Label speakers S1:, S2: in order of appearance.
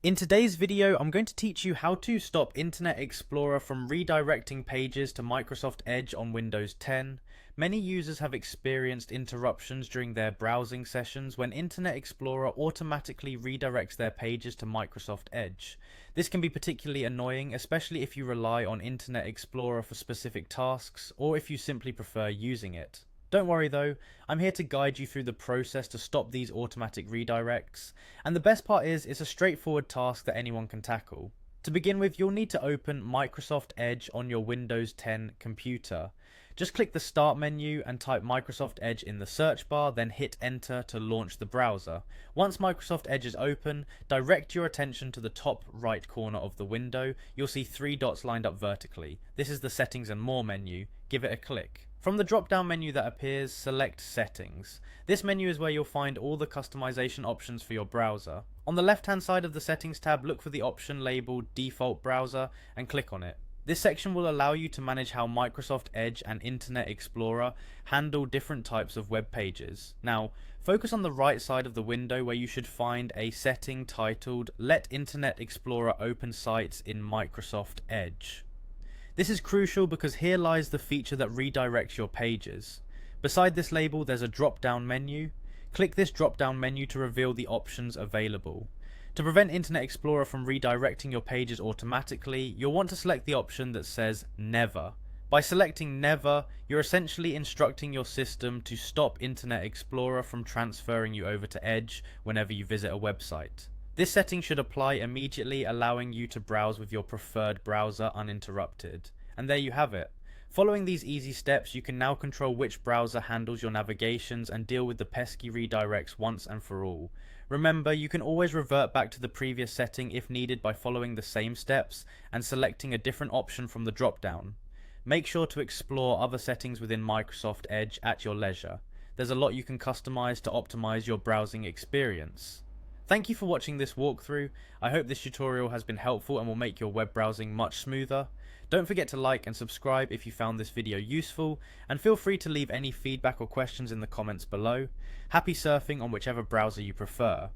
S1: In today's video, I'm going to teach you how to stop Internet Explorer from redirecting pages to Microsoft Edge on Windows 10. Many users have experienced interruptions during their browsing sessions when Internet Explorer automatically redirects their pages to Microsoft Edge. This can be particularly annoying, especially if you rely on Internet Explorer for specific tasks or if you simply prefer using it. Don't worry though, I'm here to guide you through the process to stop these automatic redirects, and the best part is it's a straightforward task that anyone can tackle. To begin with, you'll need to open Microsoft Edge on your Windows 10 computer. Just click the Start menu and type Microsoft Edge in the search bar, then hit enter to launch the browser. Once Microsoft Edge is open, direct your attention to the top right corner of the window. You'll see three dots lined up vertically. This is the Settings and More menu. Give it a click. From the drop-down menu that appears, select Settings. This menu is where you'll find all the customization options for your browser. On the left-hand side of the Settings tab, look for the option labeled Default Browser and click on it. This section will allow you to manage how Microsoft Edge and Internet Explorer handle different types of web pages. Now, focus on the right side of the window where you should find a setting titled Let Internet Explorer Open Sites in Microsoft Edge. This is crucial because here lies the feature that redirects your pages. Beside this label, there's a drop-down menu. Click this drop-down menu to reveal the options available. To prevent Internet Explorer from redirecting your pages automatically, you'll want to select the option that says Never. By selecting Never, you're essentially instructing your system to stop Internet Explorer from transferring you over to Edge whenever you visit a website. This setting should apply immediately, allowing you to browse with your preferred browser uninterrupted. And there you have it. Following these easy steps, you can now control which browser handles your navigations and deal with the pesky redirects once and for all. Remember, you can always revert back to the previous setting if needed by following the same steps and selecting a different option from the drop-down. Make sure to explore other settings within Microsoft Edge at your leisure. There's a lot you can customize to optimize your browsing experience. Thank you for watching this walkthrough. I hope this tutorial has been helpful and will make your web browsing much smoother. Don't forget to like and subscribe if you found this video useful, and feel free to leave any feedback or questions in the comments below. Happy surfing on whichever browser you prefer.